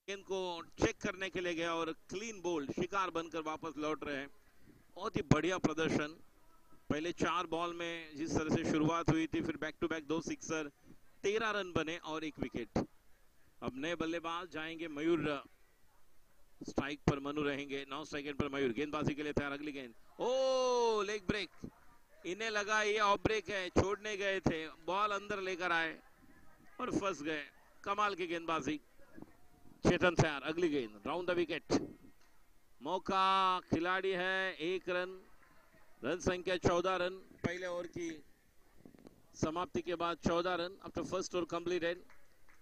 गेंद को चेक करने के लिए गया और क्लीन बोल्ड शिकार बनकर वापस लौट रहे हैं। बहुत ही बढ़िया प्रदर्शन। पहले 4 बॉल में जिस तरह से शुरुआत हुई थी, फिर back to back 2 sixer, 13 run बने और 1 विकेट। अब नए बल्लेबाज जाएंगे मयूर। स्ट्राइक पर मनु रहेंगे, 9 सेकंड पर मयूर गेंदबाजी के लिए तैयार। अगली गेंद, ओ लेग ब्रेक। इन्हें लगा ये ऑफ ब्रेक है, छोड़ने गए थे, बॉल अंदर लेकर आए और फंस गए। कमाल की गेंदबाजी। चेतन तैयार। अगली गेंद, राउंड द विकेट। मौका, खिलाड़ी है, 1 रन। रन संख्या 14 रन। पहले ओवर की समाप्ति के बाद 14 run after first over completed.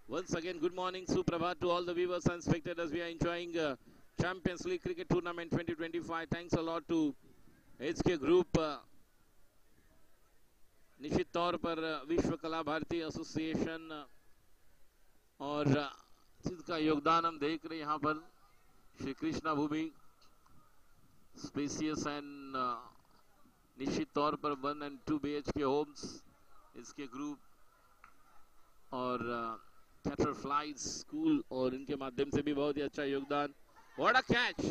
Once again, good morning, Suprabhat to all the viewers and spectators. We are enjoying Champions League Cricket Tournament 2025. Thanks a lot to HK Group. निश्चित तौर पर विश्व कला भारती एसोसिएशन और जिसका योगदान हम देख रहे हैं यहाँ पर, श्री कृष्णा भूमि स्पेसियस एंड निश्चित तौर पर 1 and 2 BHK होम्स, इसके ग्रुप और कैटर फ्लाइज स्कूल, और इनके माध्यम से भी बहुत ही अच्छा योगदान। What a catch,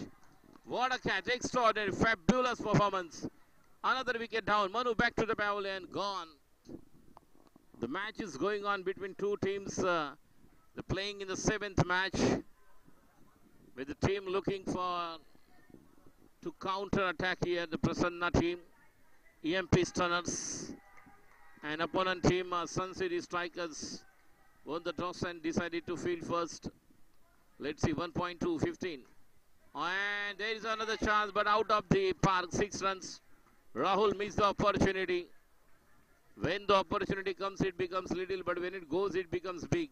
what a catch, extraordinary, fabulous performance. Another wicket down. Manu back to the pavilion, gone. The match is going on between two teams. They're playing in the 7th match, with the team looking for to counter attack here. The Prasanna team, EMP Stunners, and opponent team Sun City Strikers won the toss and decided to field first. Let's see, 1.2, 15. And there is another chance, but out of the park, 6 runs. Rahul missed the opportunity. When the opportunity comes, it becomes little, but when it goes, it becomes big.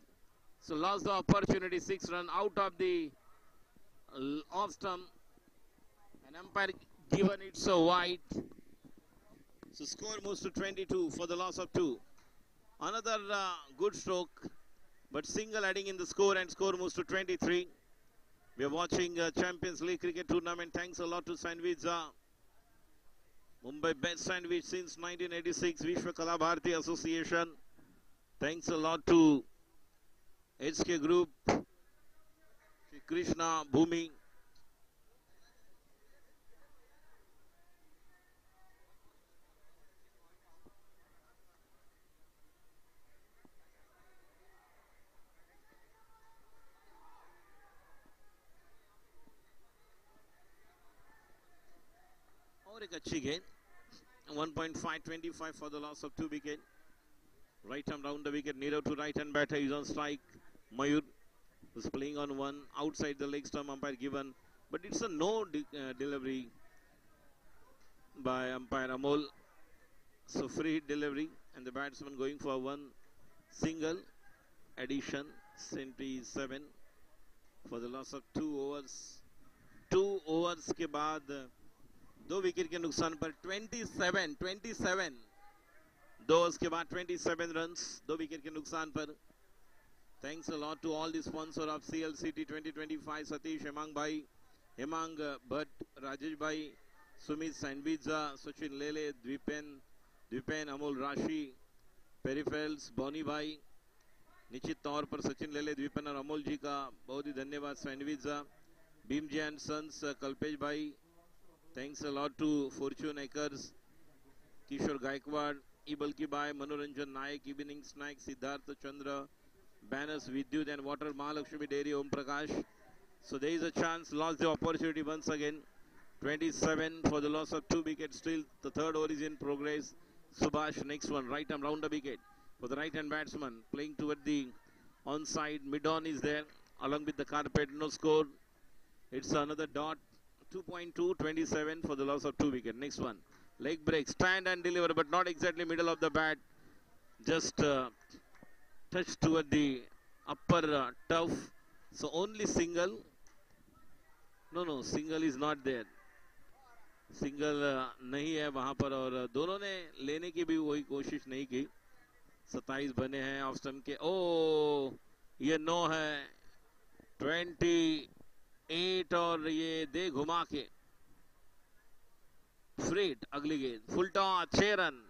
So lost the opportunity, 6 runs out of the off stump. An umpire given it so wide. So score moves to 22 for the loss of 2. Another good stroke, but single adding in the score, and score moves to 23. We are watching Champions League Cricket Tournament. Thanks a lot to Sandwich, Mumbai Best Sandwich since 1986, Vishwa Kala Bharati Association. Thanks a lot to HK Group, Shri Krishna Bhumi. और एक अच्छी गेंद, 1.525 for the loss of 2 wicket. Right arm round the wicket, Nirav to right hand batter is on strike. Mayur is playing on 1 outside the leg stump, umpire given, but it's a no delivery by umpire Amol. So free hit delivery, and the batsman going for 1 single addition, 77 for the loss of 2 overs. 2 overs के बाद 2 wicket के नुकसान पर 27 2 overs के बाद 27 runs 2 wicket के नुकसान पर। Thanks a lot to all the sponsor of CLCT 2025, Satish, Hemang भाई, हेमांग भट्ट, राजेश भाई, सुमित सैंडविजा, सचिन लेले, द्विपेन, अमोल राशि, पेरिफेल्स, बॉनी भाई। निश्चित तौर पर सचिन लेले, द्विपेन और अमोल जी का बहुत ही धन्यवाद। सैंडविजा, भीम जी एंड सन्स, कल्पेश भाई, thanks a lot to Fortune Acres, Kishore Gaikwad, इबल्की बाय, Manoranjan Nayak, evening snack, Siddharth Chandra, banners, Vidyut and water, Mahalakshmi dairy, Om Prakash. So there is a chance, lost the opportunity once again. 27 for the loss of 2 wickets. Still the third over is in progress. Subhash, next one, right arm round the wicket for the right hand batsman, playing toward the onside. Mid-on is there along with the carpet. No score. It's another dot. 2.2, 27 for the loss of 2 wicket. Next one, leg break, stand and deliver, but not exactly middle of the bat, just touch toward the upper turf. So only single. No, single is not there. Single नहीं है वहां पर, और दोनों ने लेने की भी वही कोशिश नहीं की। 27 बने हैं ऑफ स्टंप के। ओ ये 9 है, 28, और ये दे घुमा के फ्रीट। अगली गेंद, फुल टॉस, 6 रन,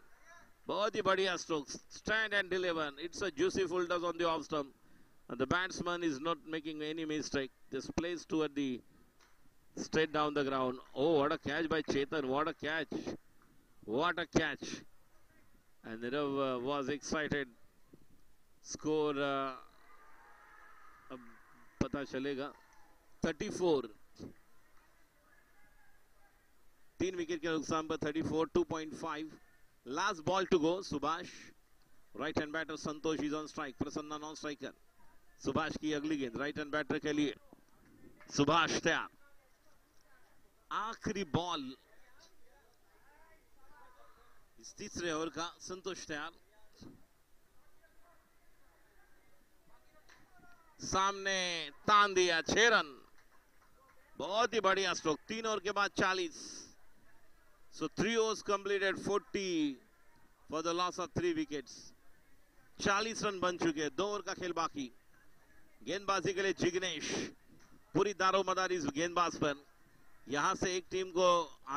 बहुत ही बढ़िया stroke, stand and deliver. It's a juicy full toss on the off stump, The batsman is not making any mistake. Just plays toward the straight down the ground. Oh, what a catch by Chetan! What a catch! What a catch! And Nirav was excited. Score अब पता चलेगा 34 3 wicket के नुकसान पर 34 2.5 last ball to go Subhash right hand batter Santosh is on strike Prasanna non striker Subhash की अगली गेंद right hand batter के लिए सुभाष तैयार आखिरी बॉल इस तीसरे ओवर का संतोष तैयार सामने तान दिया 6 रन बहुत ही बढ़िया स्ट्रोक 3 ओवर के बाद 40 सो 3 overs completed 40 for the loss of 3 wickets 40 run बन चुके हैं 2 ओवर का खेल बाकी गेंदबाजी के लिए जिग्नेश पूरी दारोमदार इस गेंदबाज पर यहां से एक टीम को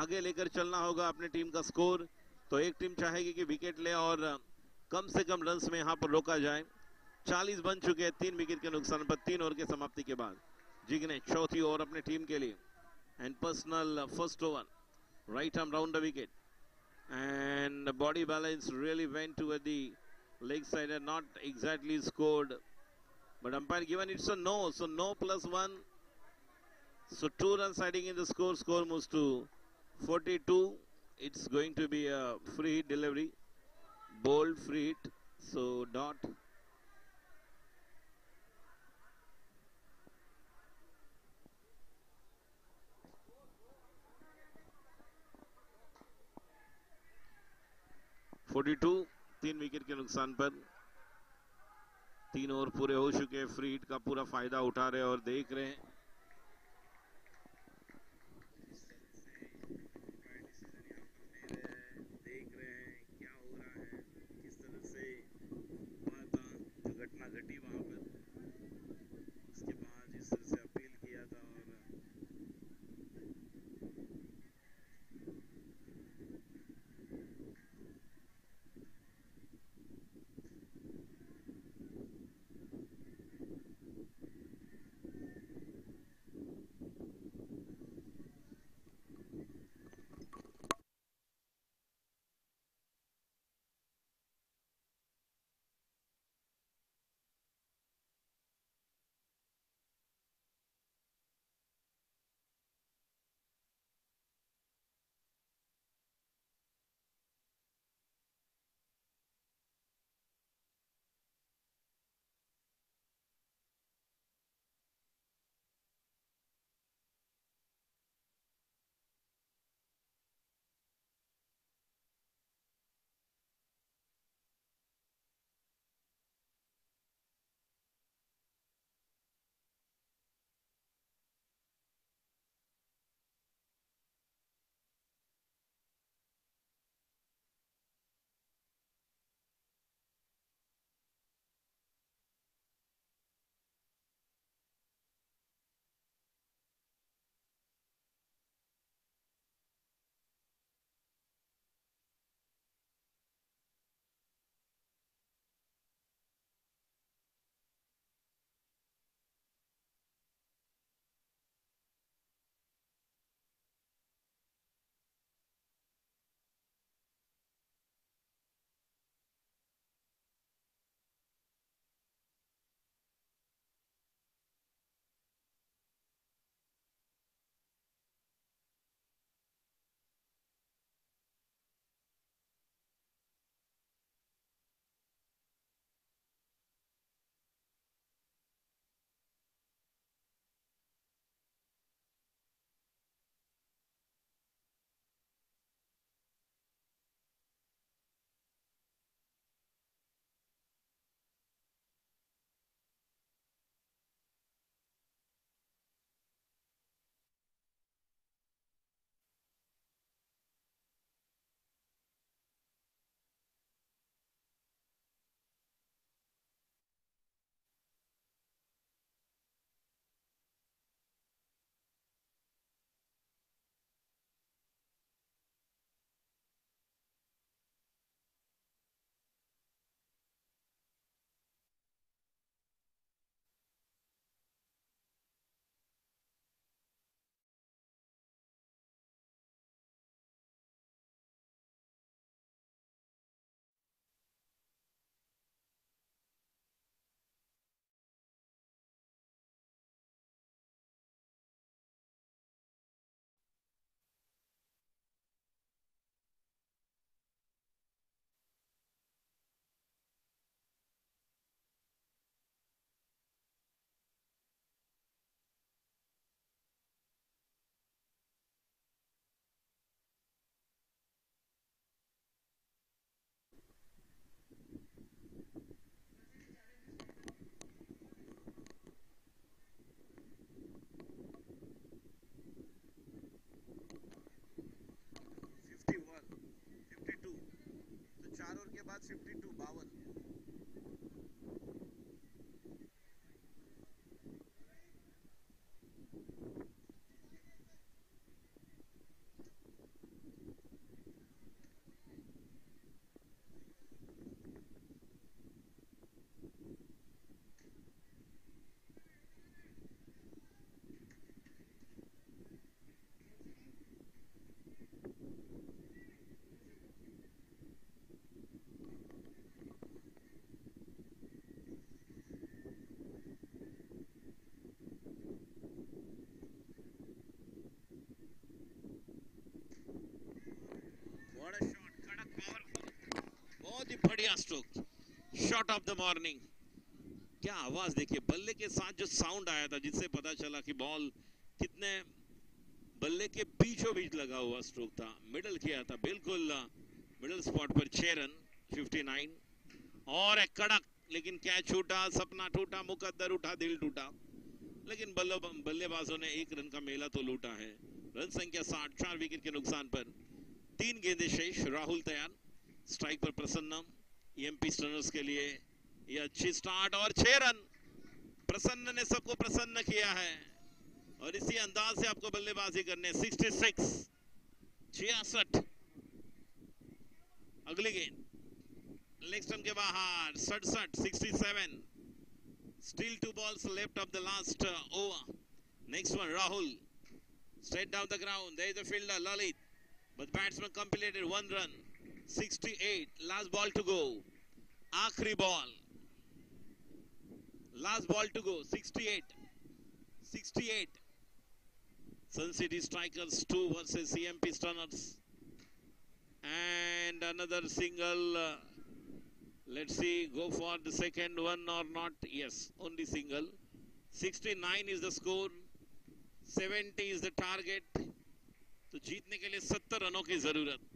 आगे लेकर चलना होगा अपने टीम का स्कोर तो एक टीम चाहेगी कि विकेट ले और कम से कम रन्स में यहां पर रोका जाए 40 बन चुके हैं 3 विकेट के नुकसान पर 3 ओवर के समाप्ति के बाद जिग्नेश चौथी ओवर अपने टीम के लिए and personal first over right arm round the wicket and body balance really went toward the leg side and not exactly scored but umpire given it's a no so no +1 so 2 runs adding in the score moves to 42 it's going to be a free hit delivery bold free hit so dot .42 3 wicket के नुकसान पर 3 over पूरे हो चुके हैं free hit का पूरा फायदा उठा रहे और देख रहे हैं क्या हो रहा है किस तरह से हुआ था जो घटना घटी वहां पर उसके बाद जिस तरह से अपील किया था और बढ़िया stroke, shot of the morning. क्या आवाज देखिए, बल्ले के साथ जो साउंड आया था जिससे पता चला कि बॉल कितने बल्ले के बीचों बीच लगा हुआ स्ट्रोक था, मिडल किया था बिल्कुल मिडल स्पॉट पर। 6 रन 59 और एक कड़क, लेकिन कैच छूटा, सपना टूटा, मुकद्दर उठा, दिल टूटा। लेकिन बल्लेबाजों ने 1 रन का मेला तो लूटा है। रन संख्या 60, 4 विकेट के नुकसान पर 3 गेंदें शेष। राहुल तैयार, स्ट्राइक पर प्रसन्न। ईएमपी स्टनर्स के लिए ये अच्छी स्टार्ट और 6 रन। प्रसन्न ने सबको प्रसन्न किया है और इसी अंदाज से आपको बल्लेबाजी करने। 66, 66। अगली गेंद लेग स्टंप के बाहर, 67, 67। Still 2 balls left of the last over. Next one, Rahul. Straight down the ground. There is the fielder, Lalit. But batsman completed 1 run. 68. Last ball to go. Aakhri ball. Last ball to go. 68. 68. Sun City Strikers 2 versus CMP Stunners. And another single. Let's see, go for the second one or not. Yes, only single. 69 is the score. 70 is the target. तो जीतने के लिए 70 रनों की जरूरत।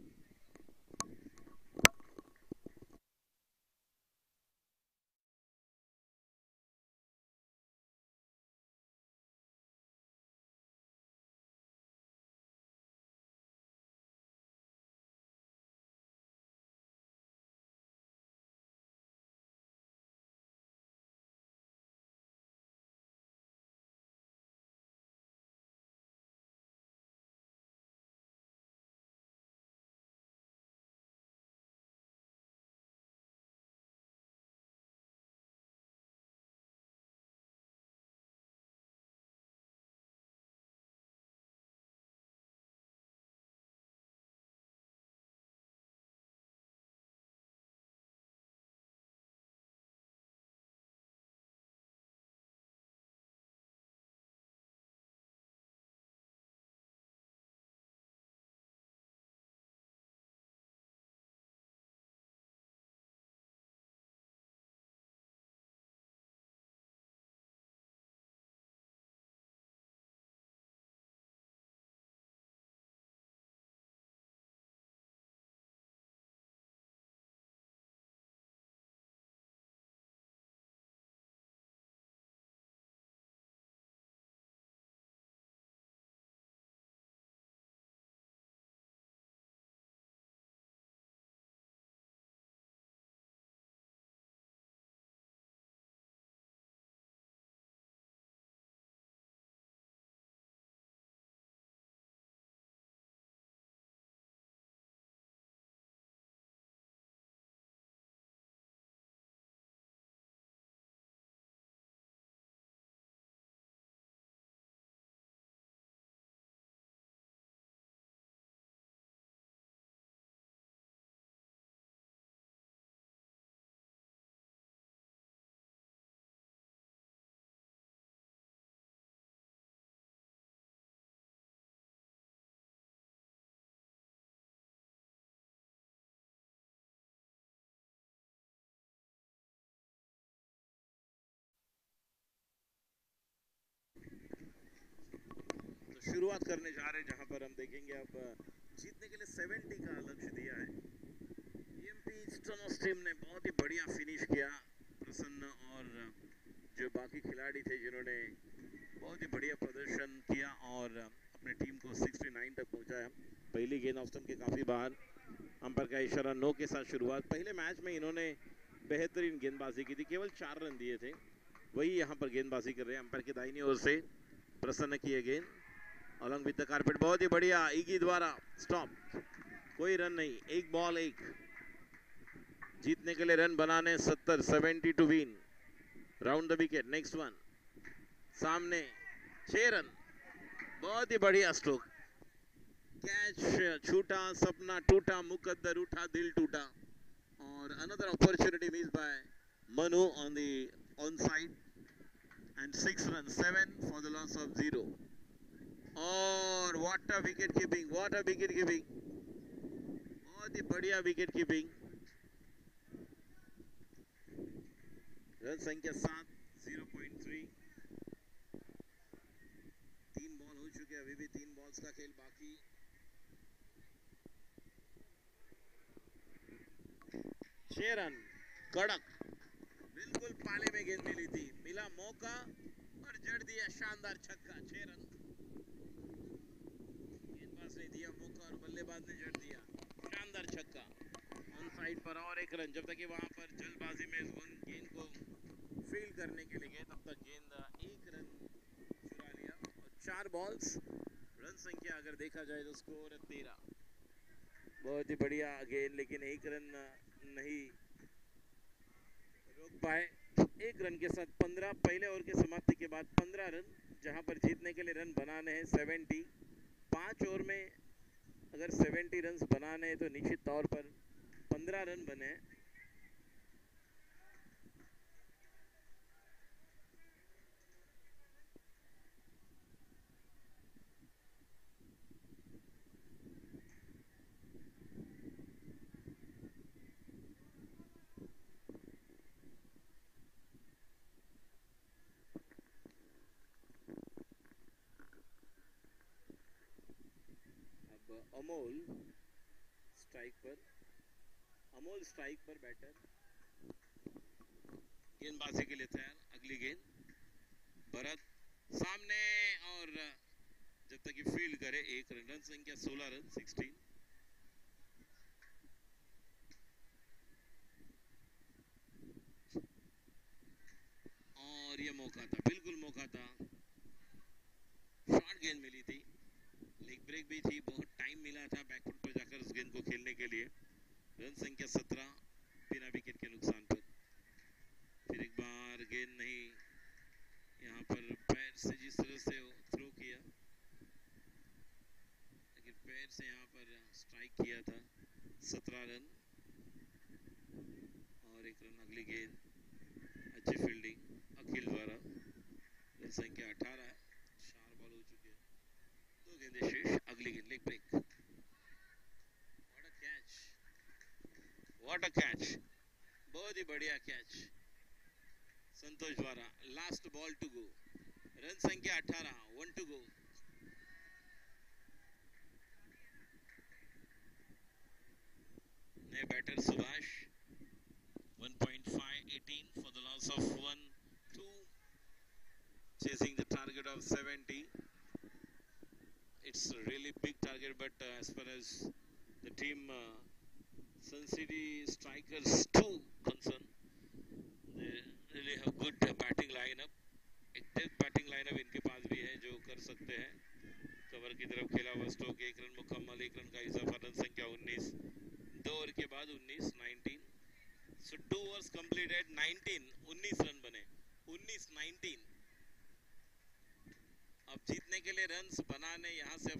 शुरुआत करने जा रहे हैं जहां पर हम देखेंगे अब जीतने के लिए 70 का लक्ष्य दिया है। ईएमपी स्टनर्स टीम ने बहुत ही बढ़िया फिनिश किया। प्रसन्न और जो बाकी खिलाड़ी थे जिन्होंने बहुत ही बढ़िया प्रदर्शन किया और अपने टीम को 69 तक पहुंचाया। पहली गेंद ऑफ स्टंप के काफी बाहर, अंपायर का इशारा नो के साथ शुरुआत। पहले मैच में इन्होंने बेहतरीन गेंदबाजी की थी, केवल 4 रन दिए थे। वही यहाँ पर गेंदबाजी कर रहे हैं। अंपायर की दाहिनी ओर से प्रसन्न किए गेंद अलॉन्ग विद द कारपेट, बहुत ही बढ़िया। ईगी द्वारा स्टॉप, कोई रन नहीं, 1 बॉल 1। जीतने के लिए रन बनाने 70, 70 to win. Round the wicket, next one सामने, 6 रन, बहुत ही बढ़िया स्ट्रोक। कैच छूटा, सपना टूटा, मुकद्दर उठा, दिल टूटा। और another opportunity miss by Manu on the on side and 6 run, 7 for the loss of 0। और what a wicket keeping, what a wicket keeping, बहुत ही बढ़िया विकेट कीपिंग। रन संख्या 7, 0.3। 3 बॉल हो चुके, अभी भी 3 बॉल्स का खेल बाकी। 6 रन, कड़क, बिल्कुल पाले में गेंद मिली थी, मिला मौका और जड़ दिया शानदार छक्का। 6 रन, गेंदबाज ने दिया मौका और बल्लेबाज ने जड़ दिया शानदार छक्का। ऑन साइड पर और 1 रन। जब तक कि वहां पर जल्दबाजी में गेंद को फील्ड करने के लिए गए, तब तक गेंद 1 रन चुरा लिया। और 4 बॉल्स, रन संख्या अगर देखा जाए तो स्कोर 13। बहुत ही बढ़िया गेंद, लेकिन 1 रन नहीं रोक पाए। 1 रन के साथ 15, पहले ओवर की समाप्ति के बाद 15 रन, जहां पर जीतने के लिए रन बनाने हैं 70। 5 ओवर में अगर 70 रन बनाने हैं तो निश्चित तौर पर 15 रन बने। अमोल स्ट्राइक पर बैटर गेंदबाजी के लिए तैयार। अगली गेंद भरत सामने, और जब तक कि फील्ड करे 1 रन। रन संख्या 16 रन, 16। और ये मौका था, बिल्कुल मौका था। शॉर्ट गेंद मिली थी, लेग ब्रेक भी थी, बहुत टाइम मिला था बैकफुट पर जाकर उस गेंद को खेलने के लिए। रन संख्या 17, बिना विकेट के नुकसान पर। फिर एक बार गेंद नहीं, यहाँ पर पैर से जिस तरह से थ्रो किया, लेकिन पैर से यहाँ पर स्ट्राइक किया था। 17 रन और 1 रन। अगली गेंद अच्छी फील्डिंग अखिल द्वारा। रन संख्या 18 है, 4 बॉल हो चुके हैं, 2 गेंदें शेष। अगली गेंद leg break. What a catch, बहुत ही बढ़िया कैच संतोष द्वारा। Last ball to go, run संख्या 18, 1 टू गो। नए batter Subhash, 1.5, 18 for the loss of 1, 2, chasing the target of 70. It's a really big target, but as far as the team Sun City Strikers 2 concerned, they really have good batting lineup. एक depth batting lineup इनके पास भी है जो कर सकते हैं। Cover की तरफ खेला हुआ स्टोक, 1 रन मुकम्मल, 1 रन का इजाफा। रन संख्या 19, 2 ओवर के बाद 19, 19। सो 2 ओवर्स कंप्लीटेड, 19 रन बने, 19। अब जीतने के लिए रन्स बनाने यहाँ से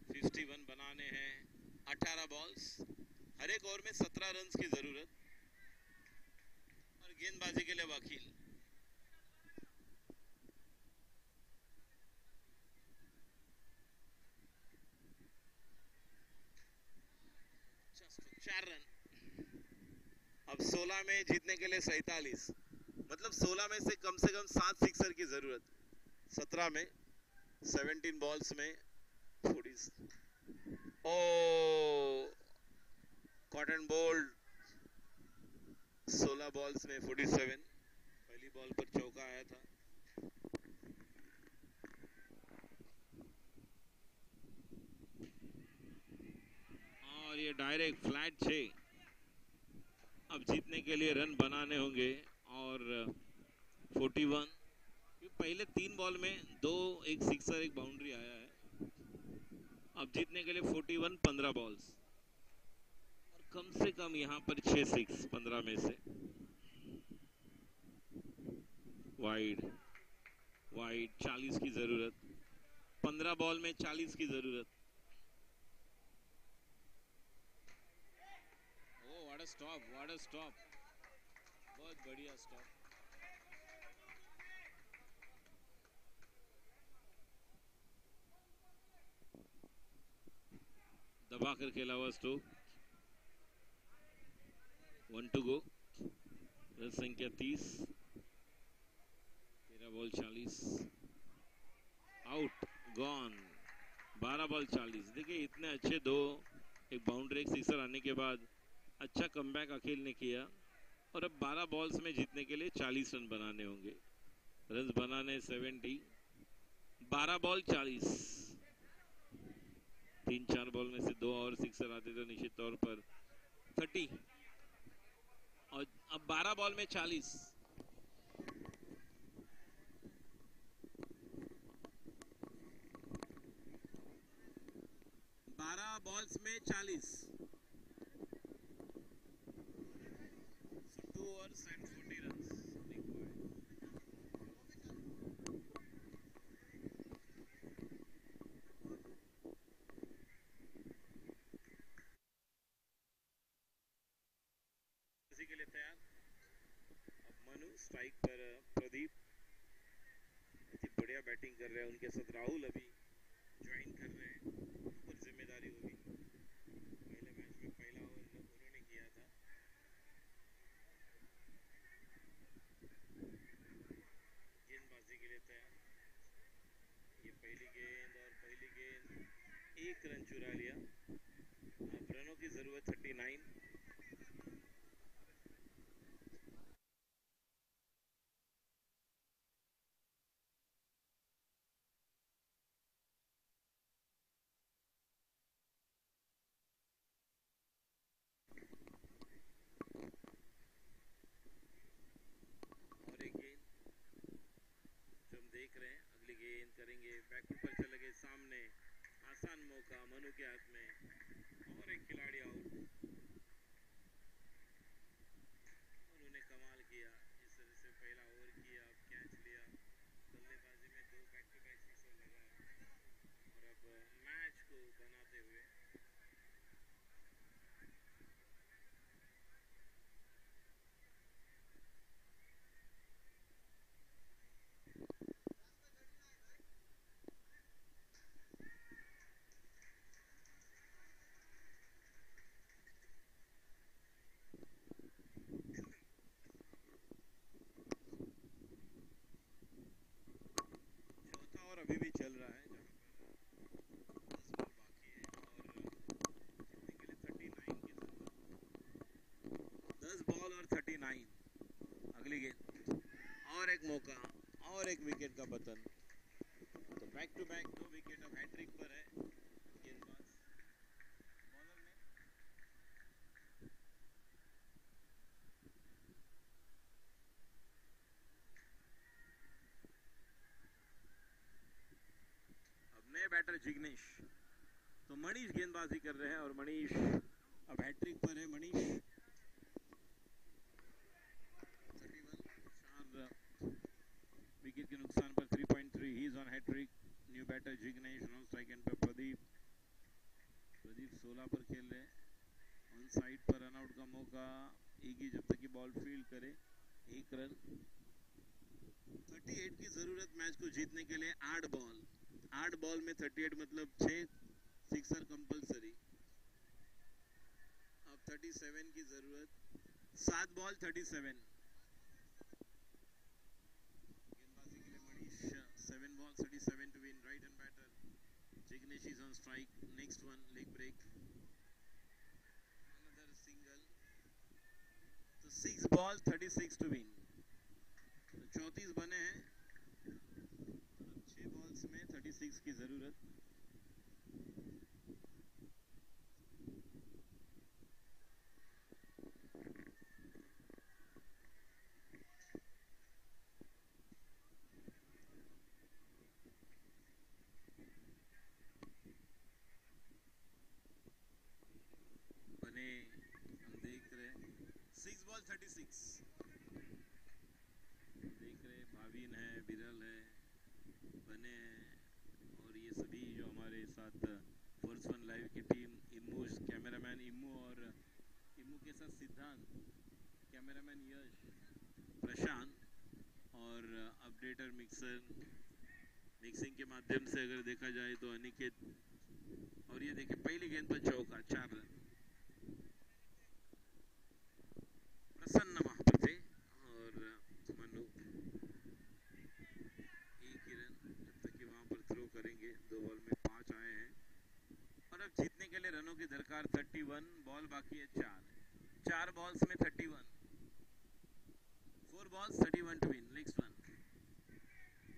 51 बनाने हैं। 18 बॉल्स, हर एक ओवर में 17 रन की जरूरत। और गेंदबाजी के लिए वकील। Just 4 run. अब 16 में जीतने के लिए 47, मतलब 16 में से कम 7 सिक्सर की जरूरत। 17 में 17 बॉल्स में 40। ओ कॉटन बोल्ड, 16 बॉल्स में 47। पहली बॉल पर चौका आया था। और ये डायरेक्ट फ्लैट 6। अब जीतने के लिए रन बनाने होंगे। और 41, पहले 3 बॉल में 2, एक सिक्सर, एक बाउंड्री आया है। अब जीतने के लिए 41, 15 बॉल्स, और कम से कम यहाँ पर 6 सिक्स 15 में से। वाइड 40 की जरूरत, 15 बॉल में 40 की जरूरत। ओ व्हाट अ स्टॉप, बहुत बढ़िया स्टॉप। दबाकर खेला हुआ स्टोक। 1 to go. रन संख्या 30, 13 बॉल 40, आउट, गॉन। 12 बॉल 40। देखिए इतने अच्छे दो, एक बाउंड्री एक सिक्सर आने के बाद अच्छा कमबैक अखिल ने किया, और अब 12 बॉल्स में जीतने के लिए 40 रन बनाने होंगे। रन बनाने 70, 12 बॉल 40। 3-4 बॉल में से 2 और सिक्सर आते तो निश्चित तौर पर 30, और अब 12 बॉल में 40। बॉल्स में 40, 2 overs and 40 runs required. इसी के लिए तैयार। अब मनु स्ट्राइक पर, प्रदीप इतनी बढ़िया बैटिंग कर रहे हैं, उनके साथ राहुल अभी ज्वाइन कर रहे हैं, ऊपर जिम्मेदारी होगी। पहले मैच में पहला ओवर उन्होंने किया था। गेंदबाजी के लिए तैयार। ये पहली गेंद, और पहली गेंद 1 रन चुरा लिया। अब रनों की जरूरत 39। अगली गेंद करेंगे, बैकफुट पर चले गए सामने, आसान मौका मनु के हाथ में, और एक खिलाड़ी आउट। मनु ने कमाल किया, जिस तरह से पहला ओवर किया, कैच लिया, बल्लेबाजी में 2 बैक टू बैक सिक्सर लगाया, और अब मैच को बनाते हुए अभी भी चल रहा है, जहाँ पर 10 बॉल बाकी है और जीतने के लिए 39 की जरूरत। 10 बॉल और 39। अगली गेंद, और एक मौका, और एक विकेट का पतन। तो बैक टू बैक 2 विकेट अब हैट्रिक पर है गेंदबाज बॉलर में। अब नए बैटर जिग्नेश, तो मनीष गेंदबाजी कर रहे हैं, और मनीष अब हैट्रिक पर है। मनीष 4 विकेट के नुकसान पर 3.3, he is on hat-trick. New batter Jignesh, non strike end पर प्रदीप 16 पर खेल रहे हैं। ऑन साइड पर रनआउट का मौका, ईगी जब तक कि बॉल फील्ड करे 1 रन। 38 की जरूरत मैच को जीतने के लिए। 8 बॉल में 38 मतलब 6 सिक्सर कंपलसरी। अब 37 की जरूरत, 7 बॉल 37। गेंदबाजी के लिए Manish, 7 ball 37 to win. Right hand batter Jignesh is on strike. Next one leg break, another single. तो 6 बॉल 36 टू विन। तो 34 बने हैं, 6 बॉल्स में 36 की जरूरत। बने, हम देख रहे हैं 6 बॉल 36 देख रहे। भाविन है, बिरल है, बने हैं, और ये सभी जो हमारे साथ फर्स्ट वन लाइव की टीम, इम्मू कैमरामैन इम्मू, और इम्मू के साथ सिद्धांत, कैमरामैन यश, प्रशांत, और अपडेटर मिक्सिंग के माध्यम से अगर देखा जाए तो अनिकेत। और ये देखिए पहली गेंद पर चौका, 4 रन। प्रसन्न महापते, दरकार 31, बॉल बाकी है 4 बॉल्स में 31, 4 balls 31 to win, next one।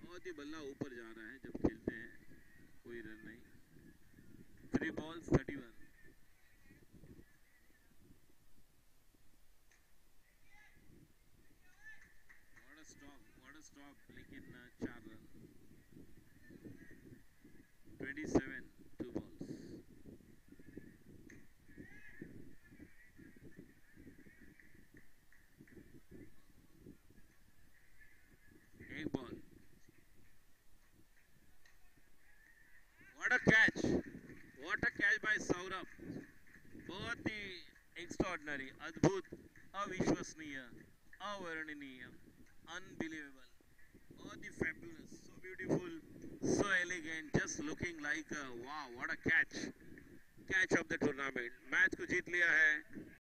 बहुत ही बल्ला ऊपर जा रहा है जब खेलते हैं, कोई रन नहीं। 3 balls 31। what a stop, लेकिन 4 रन। 27, 2 balls। एक ball. What a catch by Saurabh, बहुत ही एक्स्ट्राऑर्डिनरी, अद्भुत, अविश्वसनीय, अवर्णनीय, अनबिलीवेबल, बहुत ही fabulous, so beautiful, so elegant, just looking like a wow, what a catch of the tournament। Match को जीत लिया है